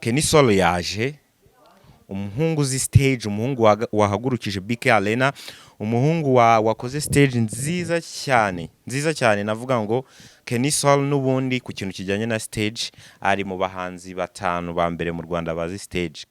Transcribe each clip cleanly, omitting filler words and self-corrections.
Kenny Solo yaje, umuhungu uzi stage, umuhungu wahagurukije BK Arena, umuhungu wakoze stage nziza cyane navuga ngo Kenny Solo n'ubundi ku kintu kijyanye na stage ari mu bahanzi batanu ba mbere mu Rwanda bazi stage.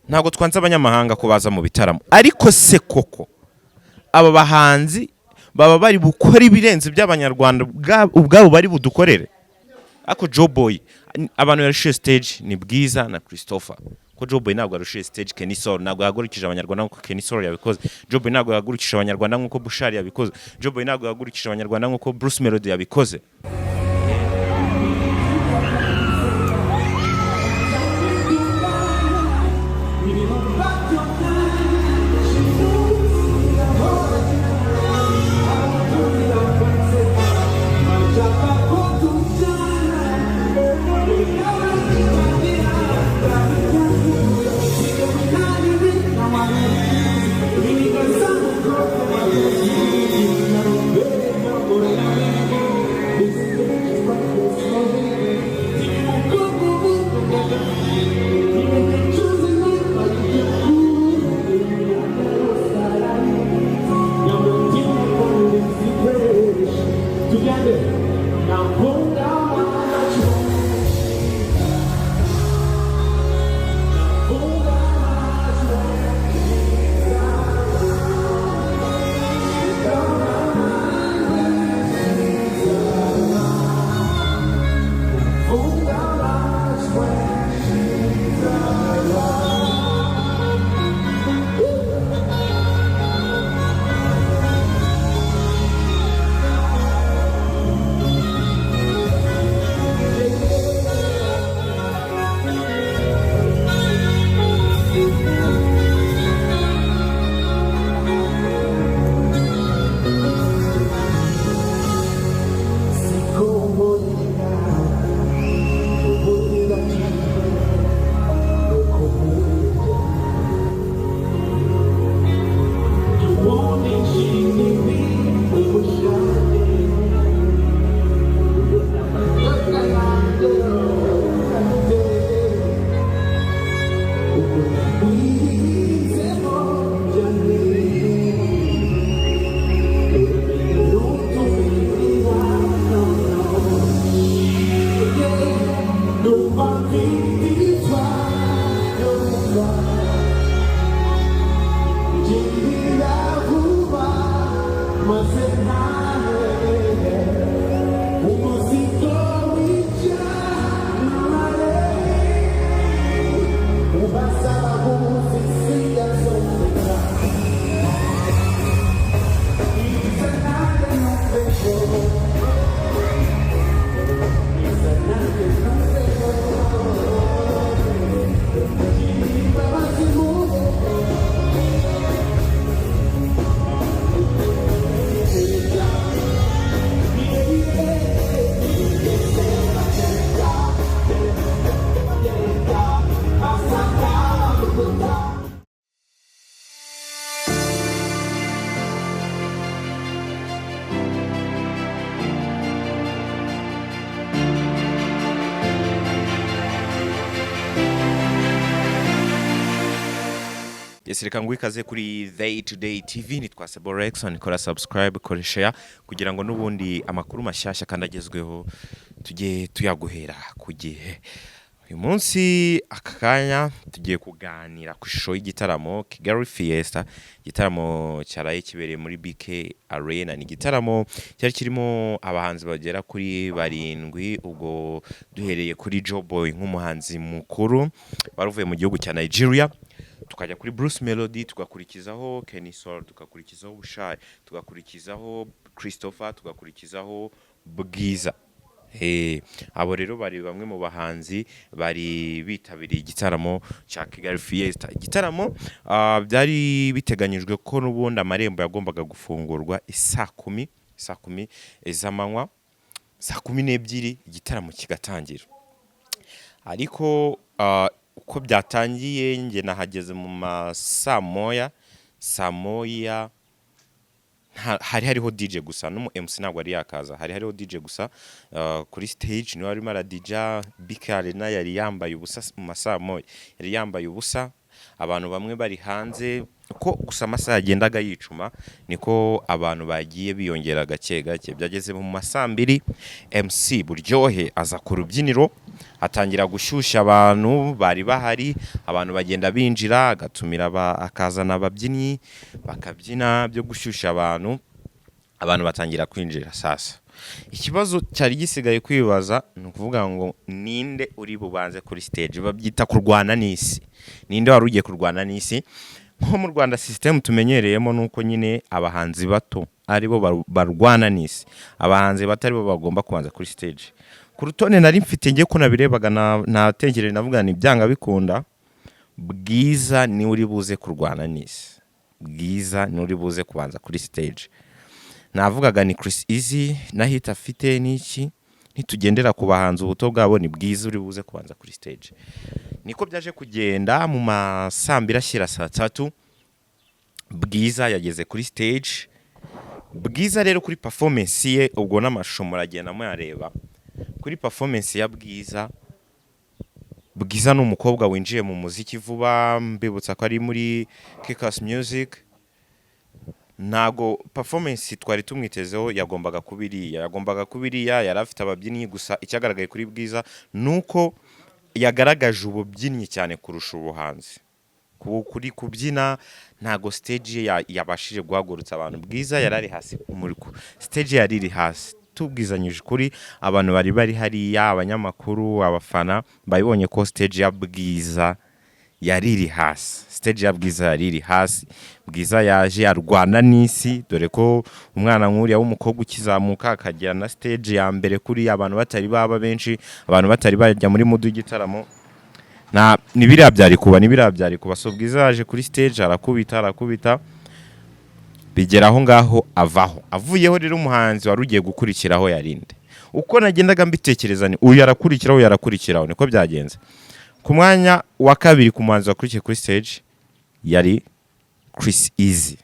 Ntago twanze abanyamahanga ko baza mu bitaramo, ariko se koko aba bahanzi baba bari bukora ibirenze by'abanyarwanda ubwabo bari budukorere? Ako Joboy abantu yarushiye stage ni Bwiza na Christopher, ko Joboy ntabwo yarushiye stage Kenny Solo, ntabwo yahagurukije abanyarwanda nkuko Kenny Solo yabikoze. Joboy ntabwo yahagurukije abanyarwanda nkuko Bushali yabikoze. Joboy ntabwo yahagurukije abanyarwanda nkuko Bruce Melodie yabikoze. reka nguhe ikaze kuri Day to Day TV. Nitwa Seborex, kora subscribe, kora share kugira ngo n'ubundi amakuru mashyashya kandi agezweho tujye tuyaguhera ku gihe. Uyu munsi akakanya tugiye kuganira ku ishusho y'igitaramo Kigali Fiesta, igitaramo cyaraye kibereye muri BK Arena. Ni igitaramo cyari kirimo abahanzi bagera kuri 7, ubwo duhereye kuri Joboy nk'umuhanzi mukuru baruvuye mu gihugu cya Nigeria, tukajya kuri Bruce Melodie, tugakurikizaho Kenny Soul, tugakurikizaho Bushali, tugakurikizaho Christopher, tugakurikizaho Bwiza. Abo rero bari bamwe mu bahanzi bari bitabiriye igitaramo cya Kigali Fiesta. Igitaramo byari biteganyijwe ko n'ubundi amarembo yagombaga gufungurwa saa 10 z'amanywa, saa 12 igitaramo kigatangira. Ariko uko byatangiye nge nahageze mu saa moya hari hariho DJ gusa, no mu MC ntabwo ari yakaza, hari hariho DJ gusa kuri stage niwe arimo aradija. BK Arena yari yambaye ubusa mu masaa moya, yari yambaye ubusa, abantu bamwe bari hanze. Uko gusa amasaha yagendaga yicuma niko abantu bagiye biyongera gake gake. Byageze mu masaa 2 MC Buryohe aza ku rubyiniro atangira gushyushya abantu bari bahari, abantu bagenda binjira, agatumira akazana ababyinnyi bakabyina byo gushyushya abantu batangira kwinjira. Sasa ikibazo cyari gisigaye kwibaza ni ukuvuga ngo ninde uri bubanze kuri stage. Babyita kurwana n'isi, ninde wari ugiye kurwana n'isi. Nko mu Rwanda system tumenyereyemo nuko nyine abahanzi bato aribo barwana n'isi, abahanzi batari bo bagomba kubanza kuri stage. Ku rutonde nari mfite ngiye ko nabirebaga natekereje navuga ni byanga bikunda Bwiza ni uri buze kurwana n'isi, Bwiza ni uri buze kubanza kuri stage. Navugaga ni Chris Easy na hit afite n'iki, nitugendera ku bahanzi ubuto bwabo ni Bwiza uri buze kubanza kuri stage. Niko byaje kugenda mu masaa 2 ashyira saa 3 Bwiza yageze kuri stage. Bwiza rero kuri performance ye, ubwo n'amashusho muragenda muyareba kuri performance ya Bwiza. Bwiza ni umukobwa winjiye mu muziki vuba, mbibutsa ko ari muri Kickers Music. Nago performance twari tumwitezeho yagombaga kubiriya, yari afite ababyinnyi gusa. Icyagaragaye kuri Bwiza nuko yagaragaje ububyinnyi cyane kurusha ubuhanzi. Kuri kubyina ntago stage yabashije guhagurutsa abantu. Bwiza yarari hasi muri stage, yari iri hasi. Tubwizanyije kuri abantu bari hariya, abanyamakuru, abafana bayibonye ko stage ya Bwiza yari iri hasi. Stage ya Bwiza yari iri hasi. Bwiza yaje arwana n'isi, dore ko umwana nk'uriya w'umukobwa ukizamuka akagera na stage ya mbere kuri abantu batari baba benshi, abantu batari bajya muri mudu y'igitaramo. Nibiriya byari kuba. So Bwiza yaje kuri stage arakubita bigera aho ngaho avaho. Avuyeho rero umuhanzi wari ugiye gukurikiraho yarinde. Uko nagendaga mbitekereza ni uyu yarakurikiraho, niko byagenze. Ku mwanya wa 2 ku muhanzi wakurikiye kuri stage yari Chris Easy.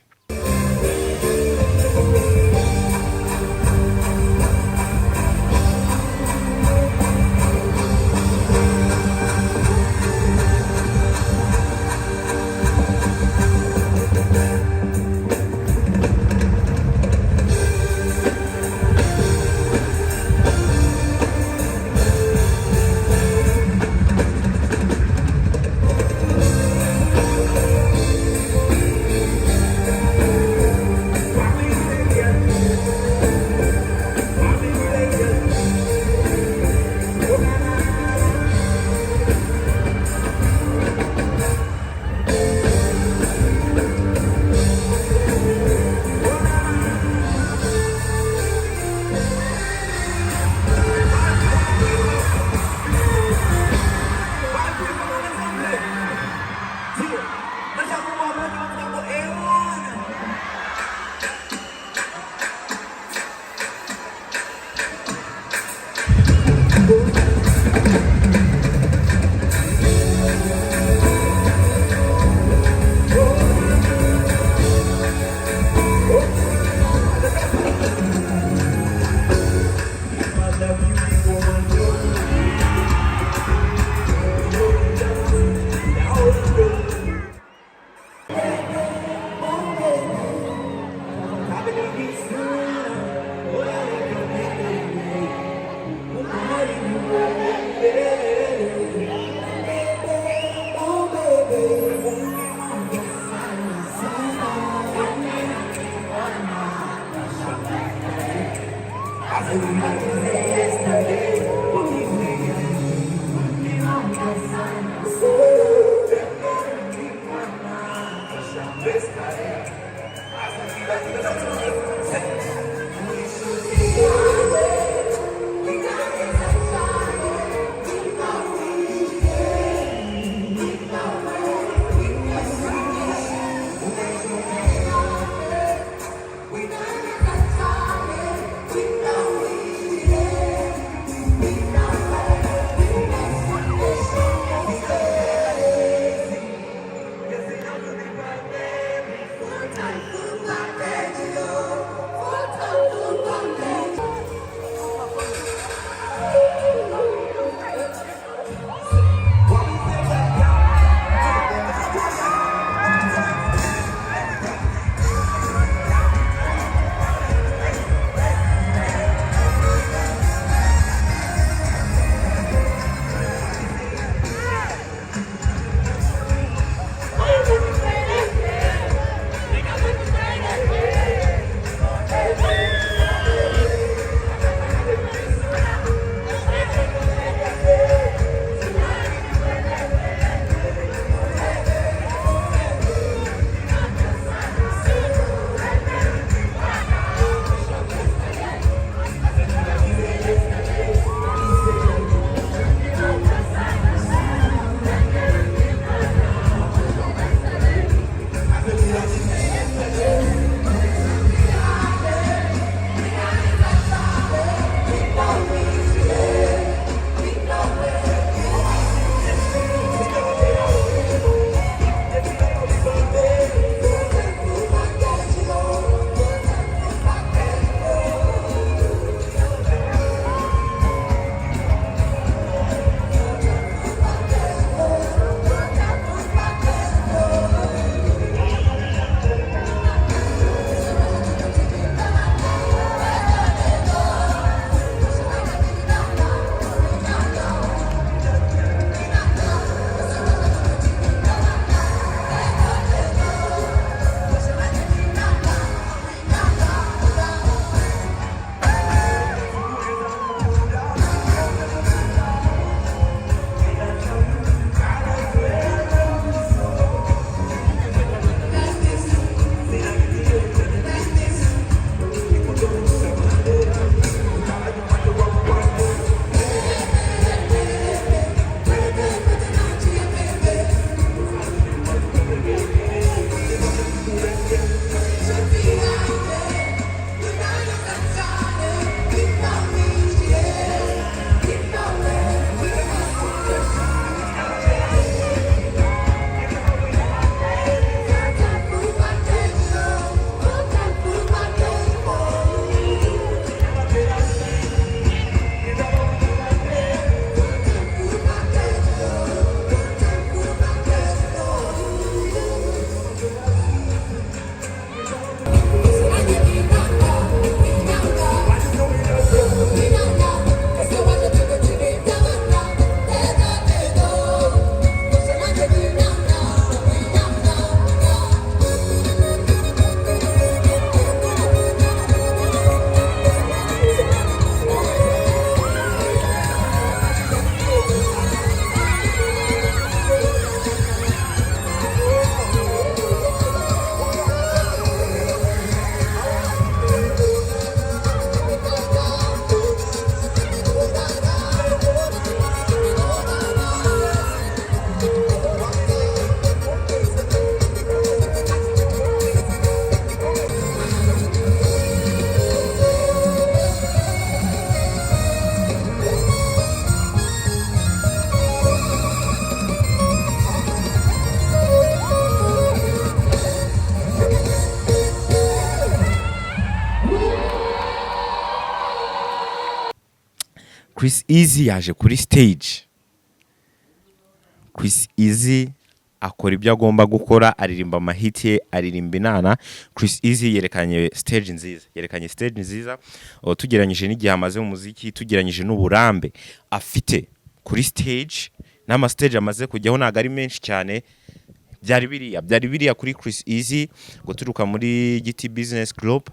Chris Easy yaje kuri stage. Chris Easy akora ibyo agomba gukora, aririmba amahiti ye, aririmba inana. Chris Easy yerekanye stage nziza, tugeranyije n'igihe amaze mu muziki, tugeranyije n'uburambe afite kuri stage, n'ama stage amaze kujyaho ntago ari menshi cyane. Byari biriya kuri Chris Easy guturuka muri GT Business Group.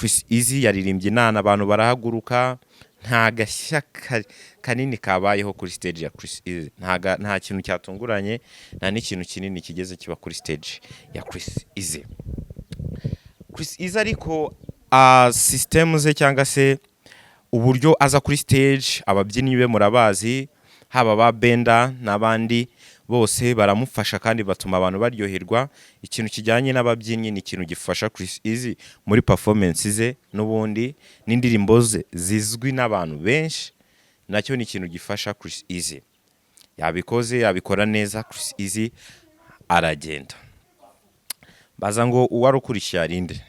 Chris Easy yaririmbye inana abantu barahaguruka nta gashya kanini kabayeho kuri stage ya Chris Easy nta kintu cyatunguranye nta n'ikintu kinini kigeze kiba kuri stage ya Chris Easy. Chris Easy ariko system ze cyangwa se uburyo aza kuri stage ababyinnyi be murabazi haba ba benda n'abandi bose baramufasha kandi batuma abantu baryoherwa. Ikintu kijyanye n'ababyinnyi ni ikintu gifasha Chris Easy muri performance ze n'ubundi n'indirimbo ze zizwi n'abantu benshi, nacyo ni ikintu gifasha Chris Easy. Yabikora neza, Chris Easy aragenda. Baza ngo uwarukurikiye arinde.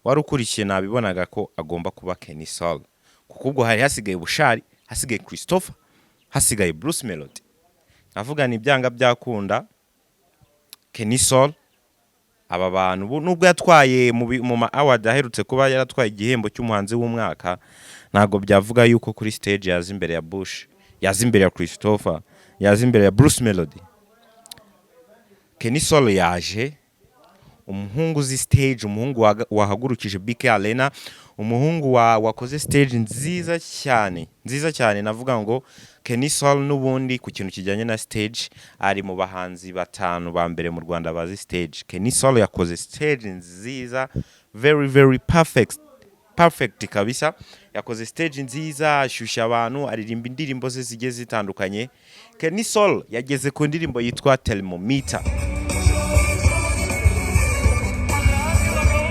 Warukurikiye nabibonaga ko agomba kuba Kenny Soul. Kuko ubwo hari hasigaye Bushali, hasigaye Christopher, hasigaye Bruce Melody. Navuga ni byanga byakunda Kenny Soul aba bantu nubwo yatwaye mu ma award aherutse kuba yaratwaye igihembo cy'umuhanzi w'umwaka, nago byavuga yuko kuri stage yaza imbere ya Bush, yaza imbere ya Christopher, yaza imbere ya Bruce Melody. Kenny Soul yaje umuhungu zi stage, umuhungu wahagurukije BK Arena, umuhungu wakoze stage nziza cyane. Navuga ngo Kenny Soul n'ubundi ku kintu kijyanye na stage ari mu bahanzi batanu ba mbere mu Rwanda bazi stage. Kenny Soul yakoze stage nziza, very perfect kabisa. Yakoze stage nziza, ashusha abantu, aririmba indirimbo ze zigiye zitandukanye. Kenny Soul yageze ku ndirimbo yitwa Thermometer. Please.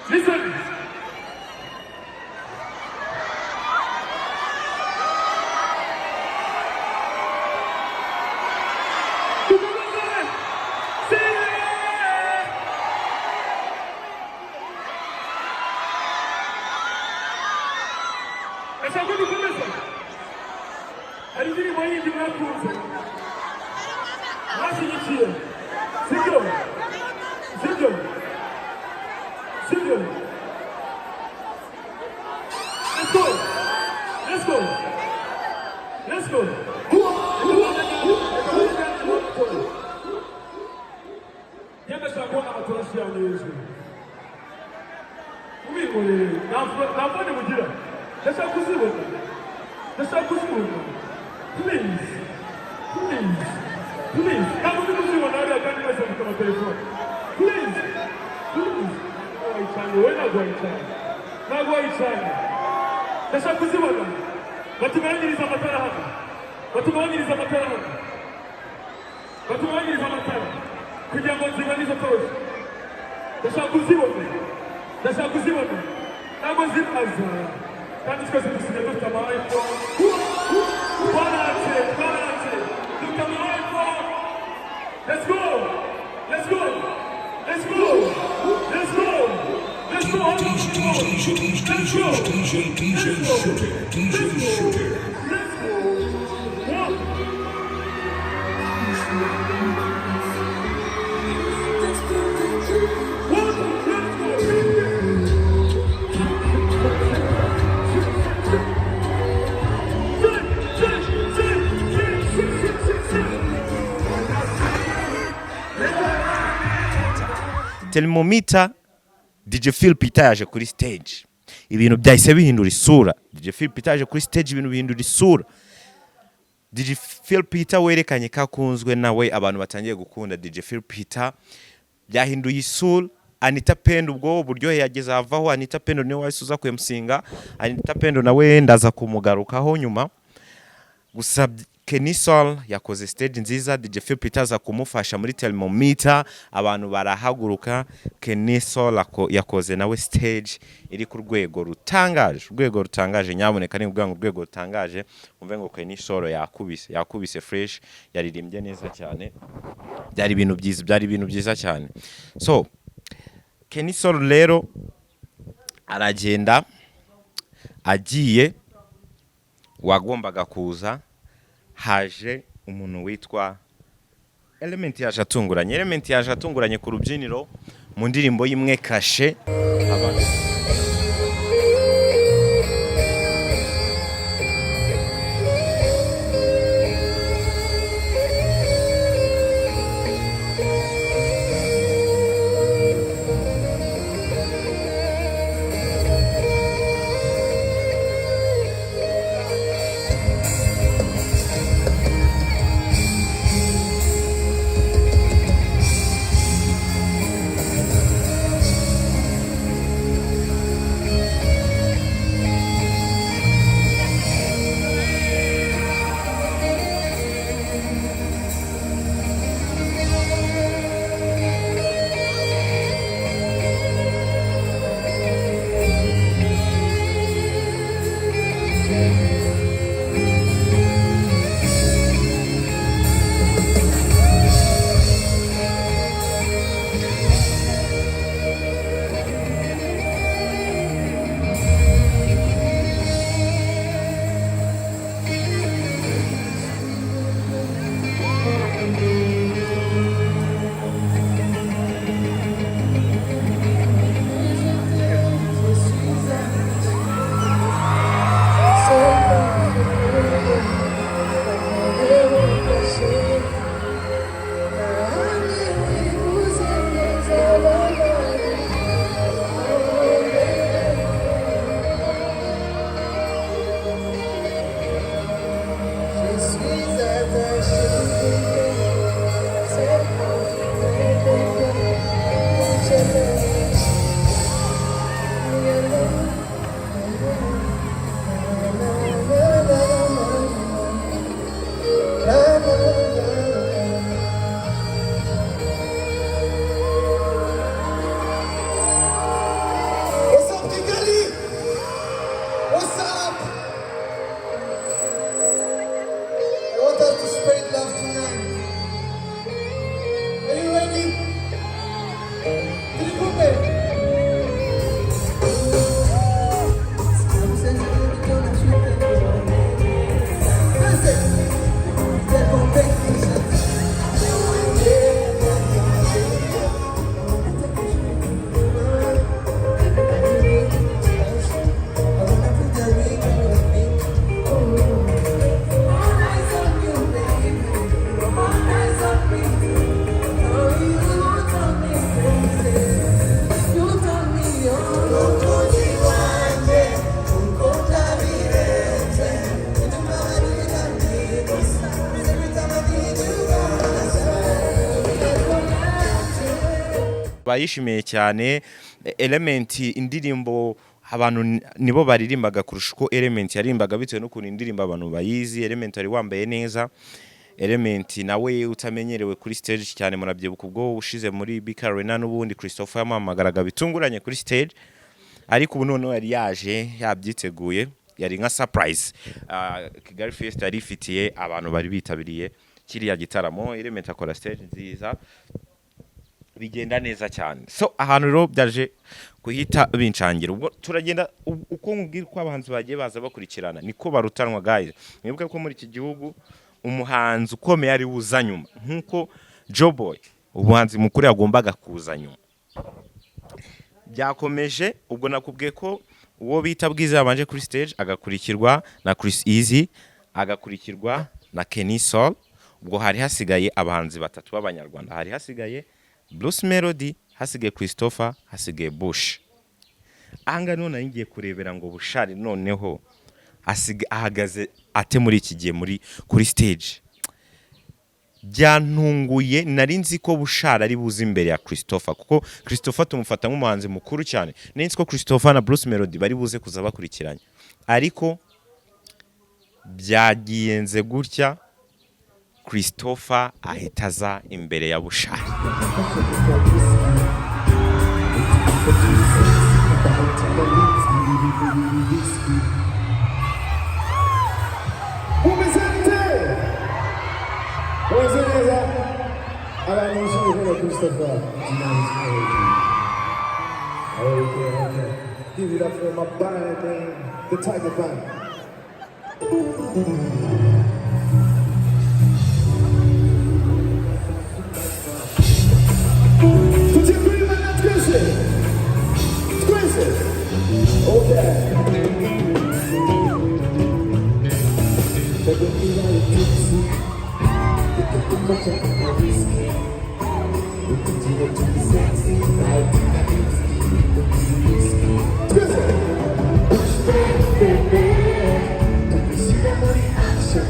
Please. Please. We're not going to. Not going to. Ndashaka kuzibona. Batugabanyiriza amatara hano. Batugabanyiriza amatara hano. Batugabanyiriza amatara. Kugira ngo nziganize atoshe. Ndashaka kuzibona. Ndashaka kuzibona. Ntabwo zimaze. Kandi twese dusigaye dufite ama-iPhone. Baranse. Dufite ama-iPhone. Let's go. Let's go. Let's go. Let's go. Let's go. Thermometer DJ Phil Peter yaje kuri stage, ibintu byahise bihindura isura. DJ Phil Peter yaje kuri stage, ibintu bihindura isura. DJ Phil Peter werekanye ko akunzwe nawe, abantu batangiye gukunda DJ Phil Peter, byahinduye isura. Anita Pendo ubwo buryo yageze avaho. Anita Pendo niwe wasuza kwemusinga. Anita Pendo nawe ndaza kumugarukaho nyuma. Gusa Kenisol yakoze stage nziza, DJ Phil Peter za kumufasha muri Thermometer, abantu barahaguruka. Kenisol yakoze nawe stage iri ku rwego rutangaje, nyaboneka ni ubwangu rwego rutangaje. Umve ngo Kenisol yakubise fresh, yaririmbye neza cyane. Byari ibintu byiza cyane. So Kenisol rero aragenda, agiye, wagombaga kuza, haje umuntu witwa Element yaje atunguranye ku rubyiniro mu ndirimbo y'imwe kashe. twayishimiye cyane. Element indirimbo abantu nibo baririmbaga kurusha uko Element yarimbaga bitewe n'ukuntu indirimbo abantu bayizi. Element ari wambaye neza. Element nawe utamenyerewe kuri stage cyane, murabyibuka ubwo ushize muri Big Arena n'ubundi Christopher yamamagaraga bitunguranye kuri stage, ariko ubu none yari yaje yabyiteguye, yari nka surprise. Kigali Fest yari ifitiye abantu bari bitabiriye kiriya gitaramo. Element akora stage nziza, bigenda neza cyane. So ahantu rero byaje kuhita bincangira. Ubwo turagenda uko nkubwira ko abahanzi bagiye baza bakurikirana niko barutanwa guys. Mwibuke ko muri iki gihugu umuhanzi ukomeye ari uza nyuma, nkuko Joboy ubuhanzi mukuru yagombaga kuza nyuma. Byakomeje ubwo nakubwiye ko uwo bita Bwiza yabanje kuri stage, agakurikirwa na Chris Easy, agakurikirwa na Kenny Soul. Ubwo hari hasigaye abahanzi batatu b'abanyarwanda, hari hasigaye Bruce Melody, hasigaye Christopher, hasigaye Bush. Anga none ngiye kurebera ngo Bushali noneho ahagaze ate muri iki gihe muri kuri stage. Byantunguye, nari nzi ko Bushali ari buze imbere ya Christopher, kuko Christopher tumufata nk'umuhanzi mukuru cyane. Nenzi ko Christopher na Bruce Melody bari buze kuza bakurikiranye, ariko byagiyenze gutya Christopher ahitaza imbere ya Bushali. Give it up for my band name, the Tiger Band. Put your green man, let's squeeze it. Squeeze it. Okay. But when you are a gypsy, you can put much of a whiskey. You can do it to be sexy, like a whiskey. Squeeze it. Push back, baby. Don't you see that money action?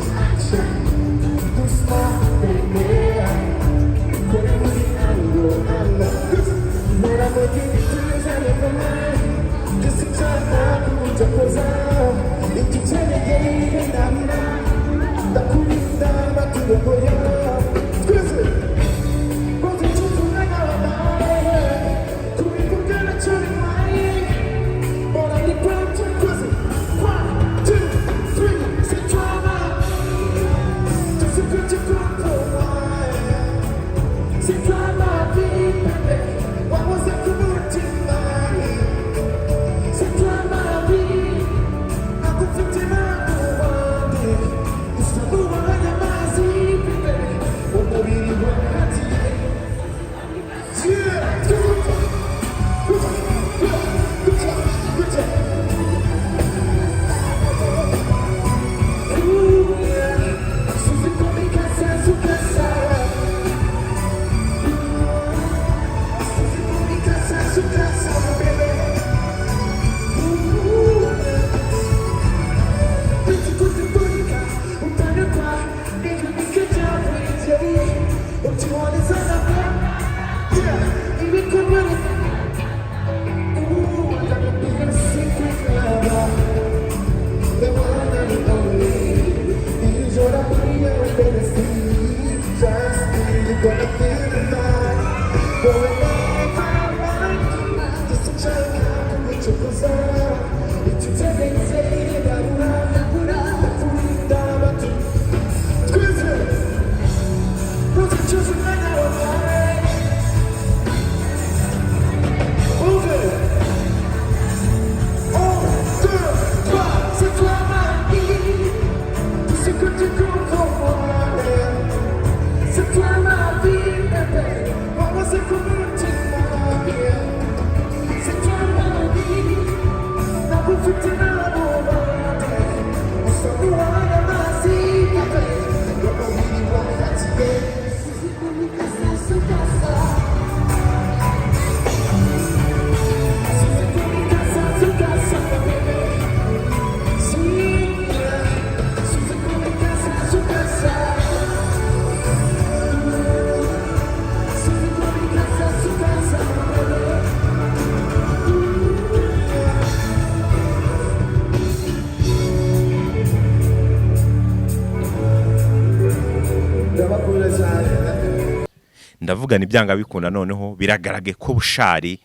ndavuga ni byanga bikunda noneho biragaragaye ko Bushali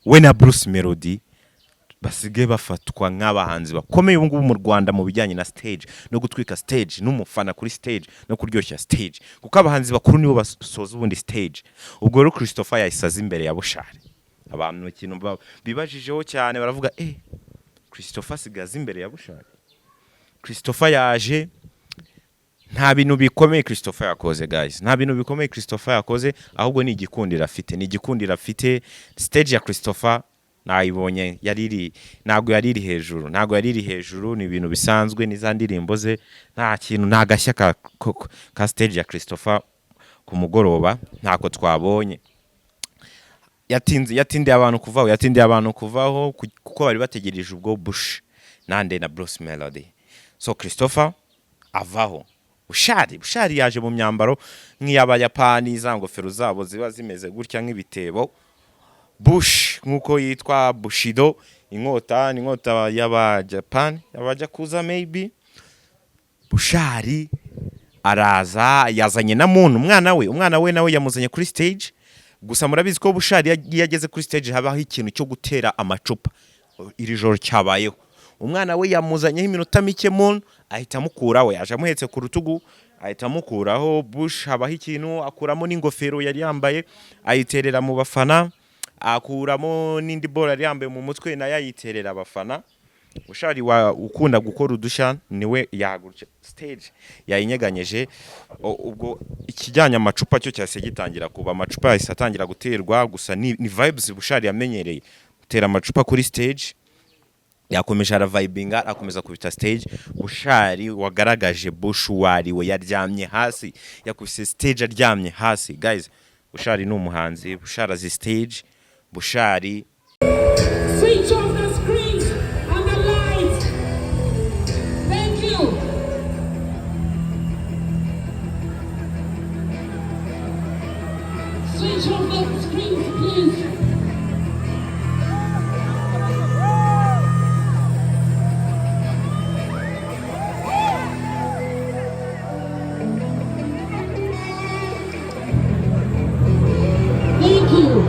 we na Bruce Melody basigaye bafatwa nk'abahanzi bakomeye ubu ngubu mu Rwanda mu bijyanye na stage no gutwika stage n'umufana kuri stage no kuryoshya stage kuko abahanzi bakuru nibo basoza ubundi stage. Ubwo rero Christopher yayisaza imbere ya Bushali, abantu ikintu bibajijeho cyane baravuga Christopher sigaza imbere ya Bushali. Christopher yaje nta bintu bikomeye Christopher yakoze guys, nta bintu bikomeye Christopher yakoze, ahubwo ni igikundira afite stage ya Christopher nayibonye ntago yariri hejuru, ni ibintu bisanzwe n'izandirimbo ze, nta kintu nta gashya ka stage ya Christopher ku mugoroba ntako twabonye. yatindiye abantu kuvaho kuko bari bategereje ubwo Bush nande na Bruce Melody. So Christopher avaho. Bushali yaje mu myambaro nk'iy'abayapani, za ngofero zabo ziba zimeze gutya nk'ibitebo. Bush nkuko yitwa Bushido, inkota y'Abajapan, abajakuza maybe. Bushali araza yazanye na muntu, umwana we nawe yamuzanye kuri stage. Gusa murabizi ko Bushali yageze kuri stage habaho ikintu cyo gutera amacupa. Iri joro cyabayeho. Umwana we yamuzanyeho iminota mike muntu ahita mukuraho, yaje amuhetse ku rutugu ahita mukuraho. Bush habaho ikintu akuramo n'ingofero yari yambaye ayiterera mu bafana, akuramo n'indi bora yari yambaye mu mutwe nayo ayiterera abafana. Bushali ukunda gukora udushya niwe yagurutse stage yayinyeganyeje. Ubwo ikijyanye amacupa cyo cyase gitangira kuba, amacupa yahise atangira guterwa. Gusa ni vibes Bushali yamenyereye gutera amacupa kuri stage. Yakomeje aravibinga, akomeza kubita stage. Bushali wagaragaje Bush wariwe, yaryamye hasi, yakubise stage aryamye hasi. Guys, Bushali ni umuhanzi, Bushali azi stage. Bushali switch off the screens and the lights. Thank you. Switch off the screens, please. Thank you.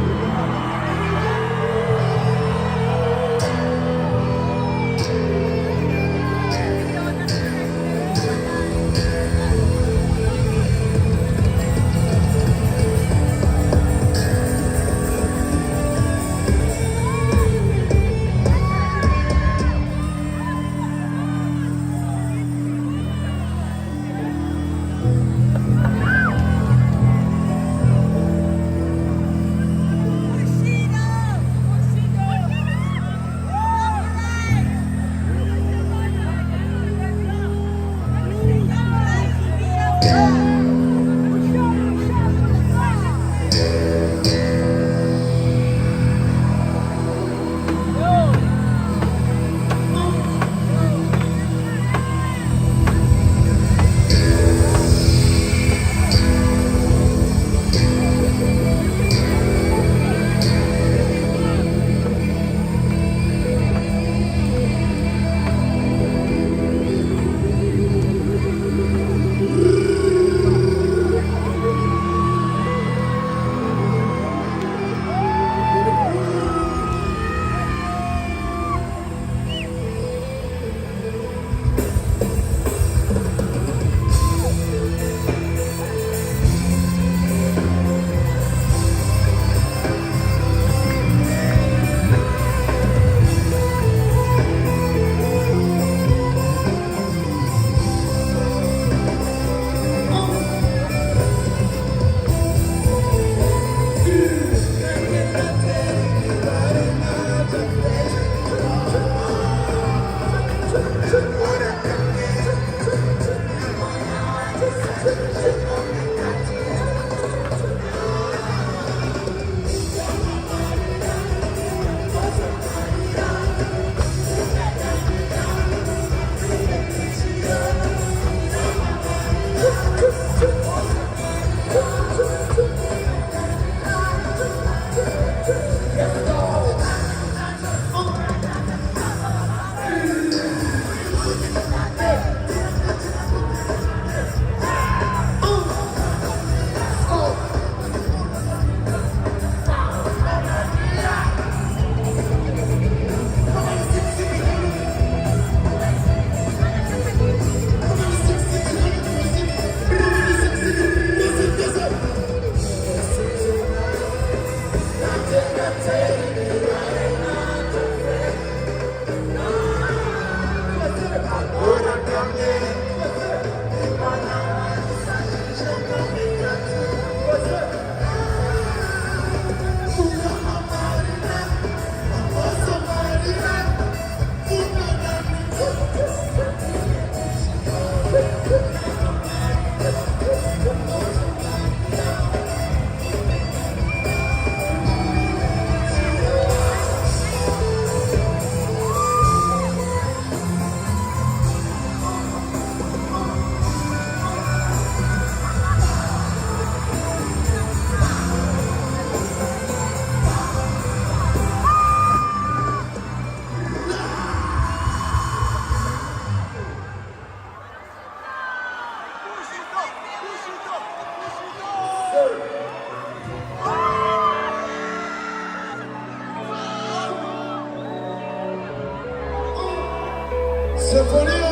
Sinfonia,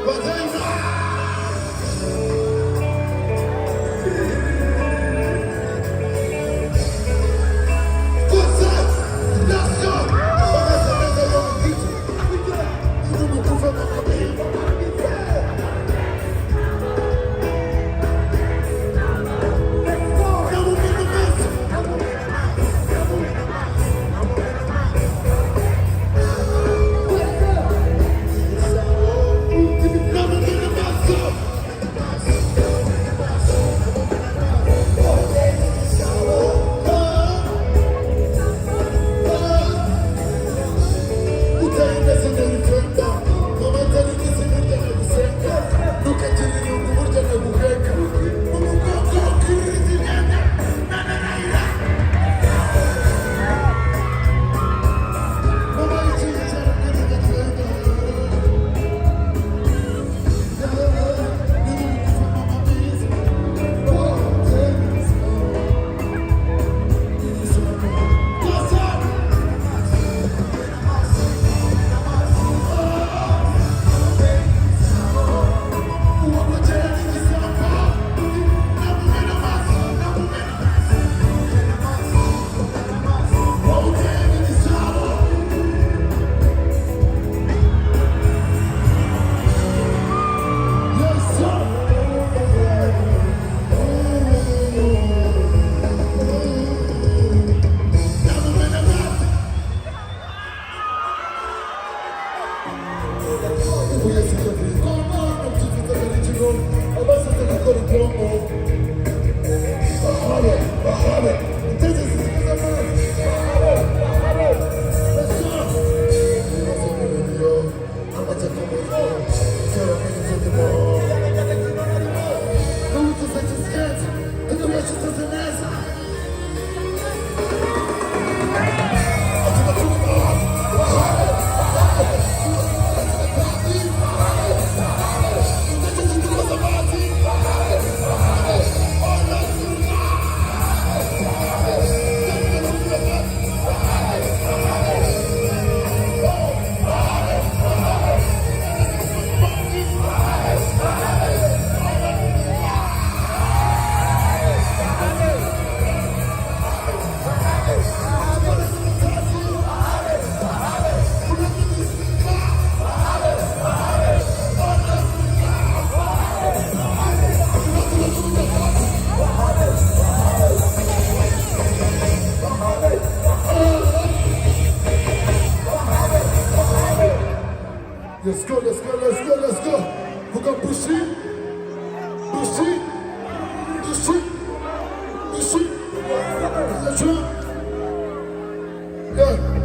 batwitse. Let's go, let's go, let's go, let's go. We got Bushali, Bushali, Bushali, Bushali. Let's go. Yeah.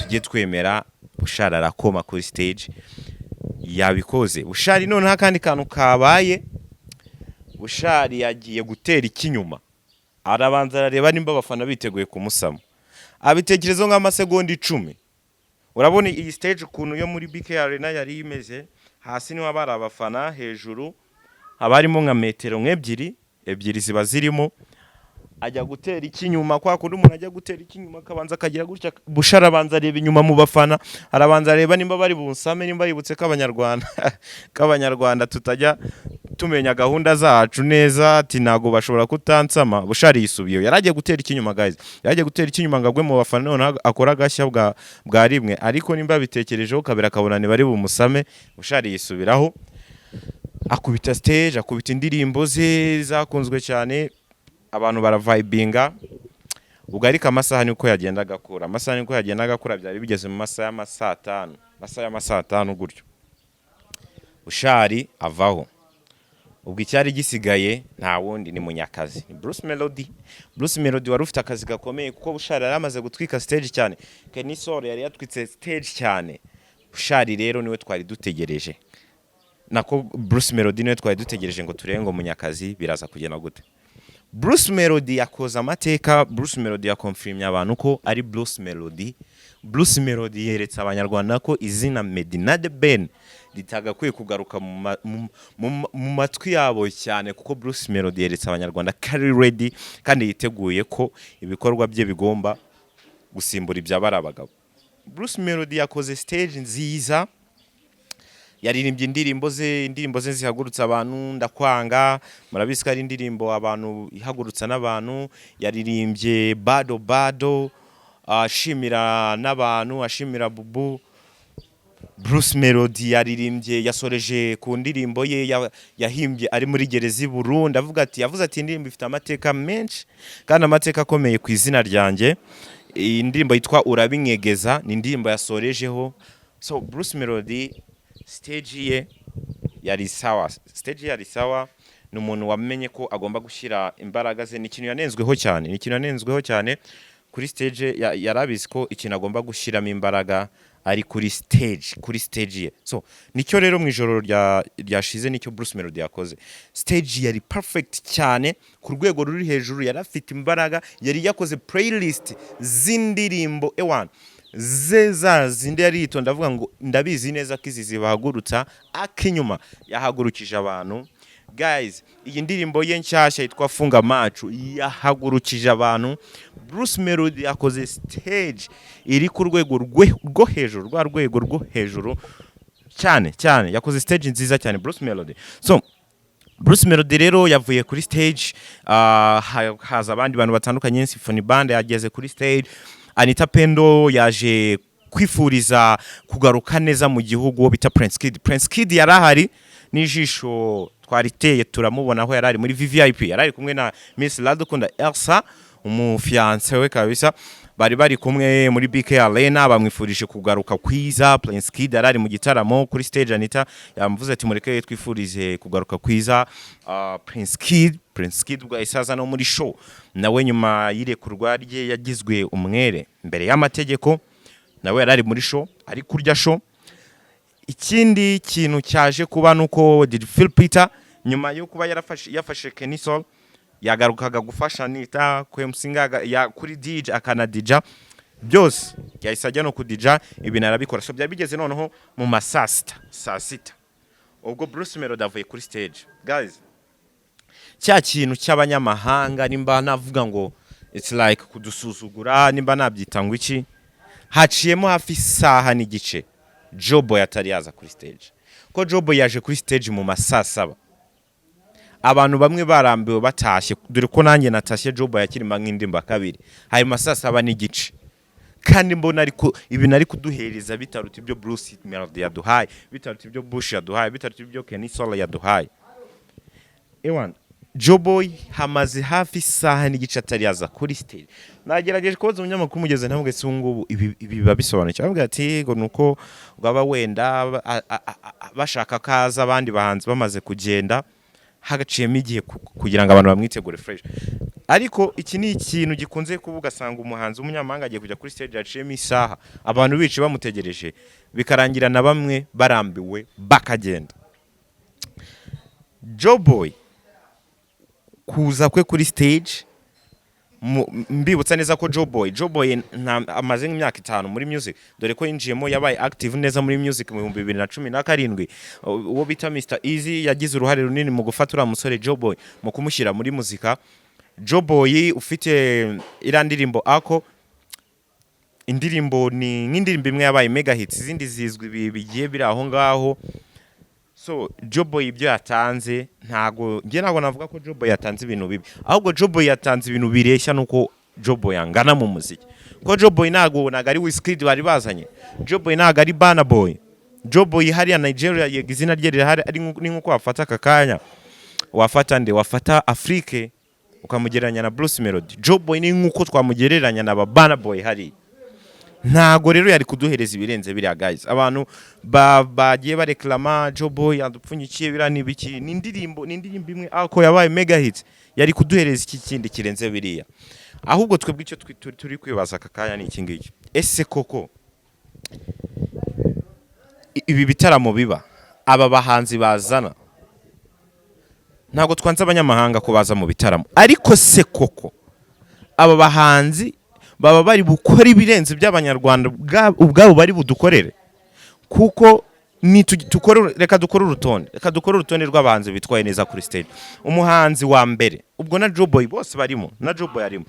tujye twemera Bushali arakoma kuri stage yabikoze. Bushali noneho akandi kantu kabaye, Bushali yagiye gutera ikinyuma, arabanza arareba nimba abafana biteguye kumusama, abitekerezo nk'amasegonda 10. Urabona iyi stage ukuntu yo muri BK Arena yari imeze, hasi niho abari abafana, hejuru abarimo nka metero ebyiri ziba zirimo, ajya gutera ikinyuma. Kwa kundi umuntu ajya gutera ikinyuma akabanza akagira gutya, Bushali abanza areba inyuma mu bafana, arabanza areba nimba bari bunsame, nimba yibutse ko abanyarwanda tutajya tumenya gahunda zacu neza, ati nago bashobora kutansama. Bushali yisubiye, yaragiye gutera ikinyuma guys, yaragiye gutera ikinyuma ngagwe mu bafana, none akora gashya bwa rimwe, ariko nimba bitekerejeho kabira kabona ni bari bumusame. Bushali yisubiraho, akubita stage, akubita indirimbo ze zakunzwe cyane, abantu baravibinga. Ubwo ariko amasaha niko yagenda agakura, byari bigeze mu masaha y'amasaa 5 gutyo, Bushali avaho. Ubwo icyari gisigaye nta wundi ni Munyakazi, ni Bruce Melodie wari ufite akazi gakomeye, kuko Bushali yari amaze gutwika stage cyane, Kenisol yari yatwitse stage cyane. Bushali rero niwe twari dutegereje, nako Bruce Melodie niwe twari dutegereje ngo turenge ngo Munyakazi biraza kugenda gute. Bruce Melodie yakoze amateka, Bruce Melodie yakonfirmye abantu ko ari Bruce Melodie. Bruce Melodie yeretse abanyarwanda ko izina Medina the Ben litagakwiye kugaruka mu matwi yabo cyane, kuko Bruce Melodie yeretse abanyarwanda kari ready kandi yiteguye ko ibikorwa bye bigomba gusimbura ibyabari abagabo. Bruce Melodie yakoze stage nziza, yaririmbye indirimbo ze zihagurutsa abantu, ndakwanga murabizi ko ari indirimbo abantu ihagurutsa n'abantu. Yaririmbye bado ashimira n'abantu, ashimira Bubu. Bruce Melodie yaririmbye, yasoreje ku ndirimbo ye yahimbye ari muri gereza i Burundi, yavuze ati indirimbo ifite amateka menshi kandi amateka akomeye ku izina ryanjye. Iyi ndirimbo yitwa Urabinyegeza ni indirimbo yasorejeho. So Bruce Melodie stage ye yari sawa, ni umuntu wamenye ko agomba gushyira imbaraga ze. Ni ikintu yanenzweho cyane kuri stage, yarabizi ko ikintu agomba gushyiramo imbaraga ari kuri stage ye. So nicyo rero mu ijoro ryashize nicyo Bruce Melodie yakoze. Stage yari perfect cyane, ku rwego ruri hejuru, yari afite imbaraga, yari yakoze playlist z'indirimbo zindi yari yitonda avuga ngo ndabizi neza ko izi zibahagurutsa. Akinyuma yahagurukije abantu guys. Iyi ndirimbo ye nshyashya yitwa Funga Macu yahagurukije abantu. Bruce Melodie yakoze stage iri ku rwego rwo hejuru cyane, yakoze stage nziza cyane Bruce Melodie. So Bruce Melodie rero yavuye kuri stage, haza abandi bantu batandukanye, Symphony Band yageze kuri stage, Anita Pendo yaje kwifuriza kugaruka neza mu gihugu bita Prince Kid yarahari n'ijisho twariteye turamubona aho yarari muri VIP, yarari kumwe na Miss Ladukunda Elisa umufiance we kabisa, bari kumwe muri BK Arena, bamwifurije kugaruka kwiza. Prince Kid yarari mu gitaramo kuri stage, Anita yamuvuze ati mureke twifurize kugaruka kwiza Prince Kid ubwo isaza no muri show. Nawe nyuma yirekurwa rye yagizwe umwere mbere y'amategeko, nawe yarari muri show, ari kurya show. Ikindi kintu cyaje kuba nuko did Phil Peter nyuma yo kuba yafashe Kenisol yagarukaga gufasha Anita kwemusinga ya kuri DJ akanadija byose, yahise ajya no kudija ibintu arabikora. So byari bigeze noneho mu saa sita ubwo Bruce Melodie avuye kuri stage. Guys, cya kintu cy'abanyamahanga nimba navuga ngo it's like kudusuzugura, nimba nabyita ngo iki, haciyemo hafi isaha n'igice Jobo yatari yaza kuri stage. Ko Jobo yaje kuri stage mu saa 7, abantu bamwe barambiwe batashye, dore ko nanjye natashye Jobo yakirima nk'indimba kabiri, hari saa 7 n'igice. Kandi mbona ariko ibintu ari kuduhereza bitaruta ibyo Bruce Melodie yaduhaye, bitaruta ibyo Bush yaduhaye, bitaruta ibyo Kenisol yaduhaye. Ewan Jobo hamaze hafi isaha n'igice atari yaza kuri stage. Nagerageje kubaza umunyamakuru mugeze ntabwo se ngubu ibi biba bisobanuye. Avuga ati ngo nuko ugaba wenda bashaka kaza abandi bahanzi bamaze kugenda, hagaciyemo igihe kugira ngo abantu bamwitegure fresh. ariko iki ni ikintu gikunze kuvuga sanga umuhanzi w'umunyamahanga agiye kujya kuri stage yaciyemo isaha abantu bici bamutegereje bikarangira na bamwe barambiwe bakagenda. Joboy kuza kwe kuri stage mbibutsa neza ko Joboy amaze nk'imyaka 5 muri music, dore ko yinjiyemo yabaye active neza muri music mu 2017. Uwo bita Mr Easy yagize uruhare runini mu gufatura musore Joboy mu kumushyira muri muzika. Joboy ufite irandirimbo ako indirimbo ni nk'indirimbo imwe yabaye mega hits, izindi zizwi bigiye biri aho ngaho. So Joboy ibyo yatanze ntago navuga ko Joboy yatanze ibintu bibi, ahubwo Joboy yatanze ibintu bireshya nuko Joboy angana mu muziki. Ko Joboy nago ari Wizkid bari bazanye, Joboy nago ari Burna Boy. Joboy hari ya Nigeria yegizina rye rihari ari nkuko wafata akakanya wafata Afrique ukamugereranya na Bruce Melody. Joboy ni nkuko twamugereranya na Burna Boy hari. Ntago rero yari kuduhereza ibirenze biriya guys. Abantu bagiye bareklama Joboy yadupfunyikiye birani biki, ni indirimbo imwe ako yabaye mega hit, yari kuduhereza iki kindi kirenze biriya. Ahubwo twebwe icyo turi kwibaza akakanya ni iki ngiki, ese koko ibi bitaramo biba aba bahanzi bazana, ntago twanze abanyamahanga ko baza mu bitaramo, ariko se koko aba bahanzi baba bari bukora ibirenze by'abanyarwanda ubwabo bari budukorere? Kuko ni reka dukore urutonde rw'abahanzi bitwaye neza kuri stage. Umuhanzi wa mbere ubwo na Joboy bose barimo, na Joboy arimo.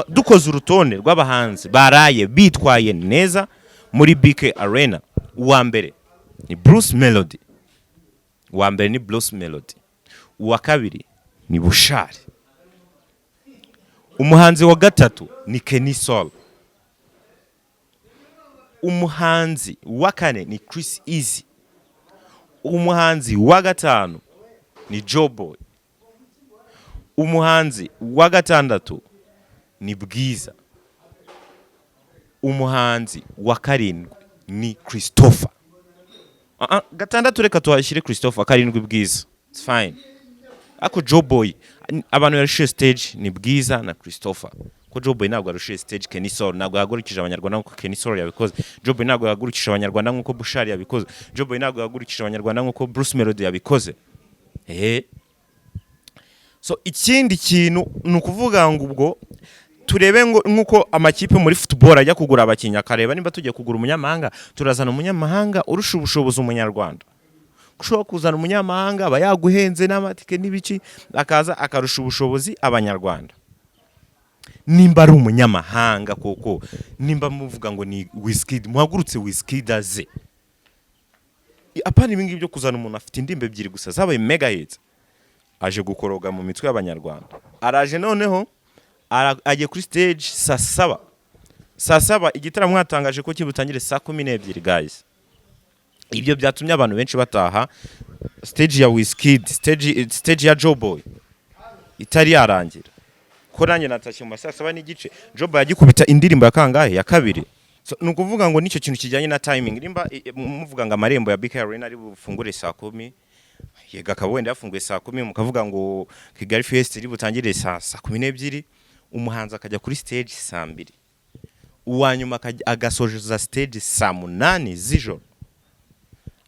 Dukoze urutonde rw'abahanzi baraye bitwaye neza muri BK Arena, uwa mbere ni Bruce Melody, uwa kabiri ni Bushali, umuhanzi wa gatatu ni Kenny Soul, umuhanzi wa kane ni Chris Easy, umuhanzi wa gatanu ni Joboy, umuhanzi wa gatandatu ni Bwiza, umuhanzi wa karindwi ni Christopher. Gatandatu reka tuhashyire Christopher, karindwi Bwiza, it's fine. Ako Joboy abantu yarushiye stage ni Bwiza na Christopher. Ko Joboy ntabwo yarushiye stage Kenny Soul, ntabwo yahagurukije abanyarwanda nkuko Kenny Soul yabikoze. Joboy ntabwo yahagurukije abanyarwanda nkuko Bushali yabikoze. Joboy ntabwo yahagurukije abanyarwanda nkuko Bruce Melody yabikoze. So ikindi kintu nukuvuga ngo ubwo turebe ngo nkuko amakipe muri football ajya kugura abakinnyi akareba nimba tugiye kugura umunyamahanga, turazana umunyamahanga urusha ubushobozi umunyarwanda. Kushobora kuzana umunyamahanga aba yaguhenze n'amatike n'ibiki, akaza akarusha ubushobozi abanyarwanda. Nimba ari umunyamahanga koko, nimba muvuga ngo ni Wizkid, muhagurutse Wizkid aze. Apana ibingi byo kuzana umuntu afite indimbe ebyiri gusa zabaye mega hits, aje gukoroga mu mitwe y'abanyarwanda. Araje noneho agiye kuri stage saa 7 igitaramo mwatangaje ko kibutangire saa 12 guys. Ibyo byatumye abantu benshi bataha. Stage ya Wizkid, stage ya Joboy itari yarangira. Ko nanjye natashye mu saa 7 n'igice, Joboy yagikubita indirimbo ya kangahe ya kabiri. So nukuvuga ngo nicyo kintu kijyanye na timing. Nimba muvuga ngo amarembo ya BK Arena ari bufungure saa 10, yega kabwenda yafunguye saa 10, mukavuga ngo Kigali Fest iri butangire saa 12, umuhanzi akajya kuri stage saa 2, uwanyuma agasoza stage saa 8 z'ijoro.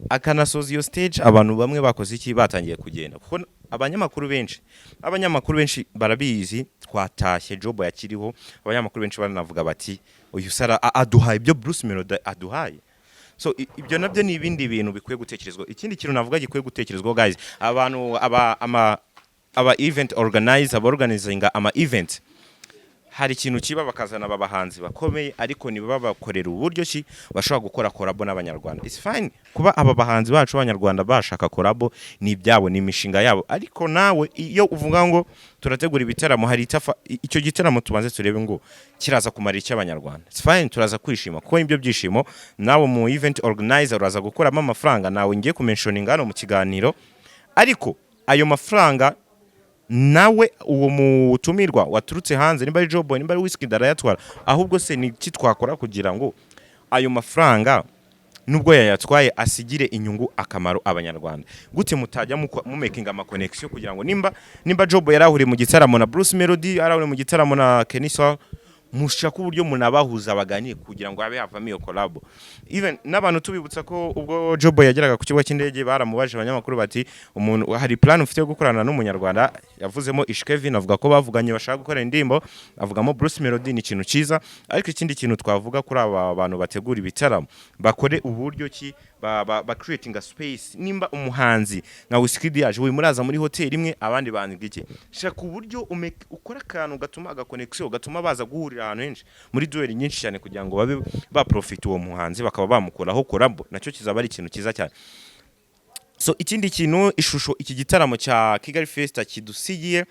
Akanasoza iyo stage abantu bamwe bakoze iki, batangiye kugenda. Kuko abanyamakuru benshi barabizi twatashye Joboy yakiriho. Abanyamakuru benshi baranavuga bati uyu sara aduhaye ibyo Bruce Melody aduhaye. So ibyo nabyo ni ibindi bintu bikwiye gutekerezwa. Ikindi kintu navuga gikwiye gutekerezwa guys, abantu aba event organizer, organizing ama event, hari ikintu kiba bakazana abahanzi bakomeye ariko ni baba bakorera uburyo ki bashobora gukora collabo n'abanyarwanda. It's fine kuba aba bahanzi bacu abanyarwanda bashaka collabo, ni ibyabo, ni imishinga yabo. Ariko nawe iyo uvuga ngo turategura ibitaramo, hari icyo gitaramo tubanze turebe ngo kiraza kumara iki abanyarwanda. It's fine, turaza kwishima kuko ibyo byishimo nawe mu event organizer uraza gukoramo amafaranga, nawe ngiye kumentioning hano mu kiganiro. Ariko ayo mafaranga nawe uwo mutumirwa waturutse hanze, nimba ari Joboy, nimba ari Wizkid arayatwara. Ahubwo se ni iki twakora kugira ngo ayo mafaranga nubwo yayatwaye asigire inyungu akamaro abanyarwanda. Gute mutajya mu making ama connection kugira ngo nimba Job yarahuriye mu gitaramo na Bruce Melody, yarahuriye mu gitaramo na Kenisa, mushaka uburyo munabahuza baganiye kugira ngo habe havamo iyo collab. Even n'abantu tubibutsa ko ubwo Job yageraga ku kigo cy'indege baramubaje abanyamakuru bati umuntu hari plan ufite yo gukorana n'umunyarwanda, yavuzemo Ishkevin avuga ko bavuganye bashaka gukora indimbo, avugamo Bruce Melody, ni ikintu ciza. Ariko ikindi kintu twavuga kuri aba bantu bategura ibitaramo, bakore uburyo ki ba creating a space. Nimba umuhanzi nka Wizkid yaje we muraza muri hotel imwe, abandi bandika iki, shaka uburyo ukora akantu gatuma agaconnection gatuma baza guhurira ahantu henshi muri duel nyinshi cyane kugira ngo babe ba profit uwo muhanzi bakaba bamukuraho collab, nacyo kizaba ari ikintu kiza cyane. So ikindi kintu ishusho iki gitaramo cya Kigali Festa kidusigiye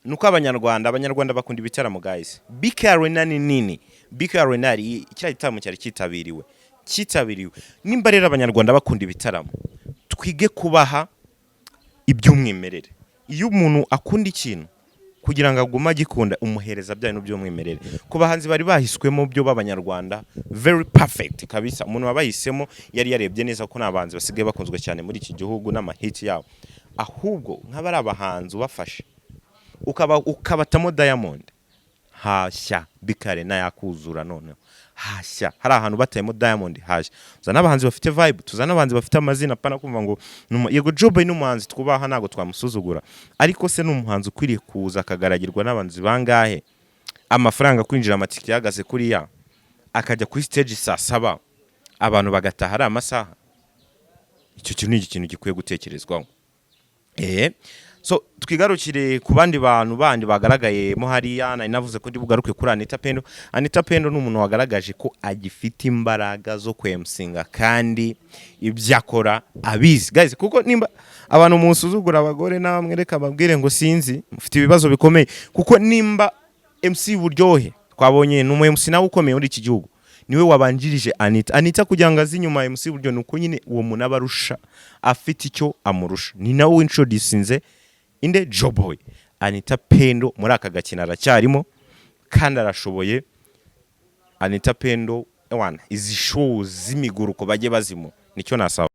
nuko abanyarwanda bakunda ibitaramo guys. BK Arena ni nini? BK Arena kiriya gitaramo cyari kitabiriwe. Nimba rero abanyarwanda bakunda ibitaramo, twige kubaha iby'umwimerere. Iyo umuntu akunda ikintu kugira ngo aguma gikunda, umuhereza bya bintu by'umwimerere. Ku bahanzi bari bahiswemo byo b'abanyarwanda very perfect kabisa. Umuntu wabahisemo yari yarebye neza ko nabanzi basigaye bakunzwe cyane muri iki gihugu n'amahiti yabo. Ahubwo nk'abari abahanzi ubafashe ukabatamo Diamond, hashya bikare na yakuzura none hashya. Hari ahantu batayemo Diamond hashya. Uzana abahanzi bafite vibe, tuzana abahanzi bafite amazina pana kumva ngo yego Job ni umuhanzi twubaha ntago twamusuzugura, ariko se n'umuhanzi ukwiriye kuza akagaragirwa n'abanzi bangahe, amafaranga kwinjira amatike yagaze kuri ya akajya kuri stage saa 7 abantu bagataha ari amasaha. Icyo kintu ni ikintu gikwiye gutekerezwaho. So twigarukire ku bandi bantu bandi bagaragaye mo hariya. Navuze ko ndi bugaruke kuri Anita Pendo. Anita Pendo ni umuntu wagaragaje ko agifite imbaraga zo kwemsinga kandi ibyakora abizi guys, kuko nimba abantu musuzugura abagore namwe reka babwire ngo sinzi mufite ibibazo bikomeye, kuko nimba MC Buryohe twabonye n'umu MC nawe ukomeye muri iki gihugu, niwe wabanjirije Anita kugira ngo azinyuma MC Buryo, nuko nyine uwo muntu abarusha afite icyo amurusha, ni nawe introducinze inde Joboy. Anita Pendo muri aka gakina aracyarimo kandi arashoboye. Anita Pendo izi shows z'imiguruko bajye bazimo, nicyo nasaba.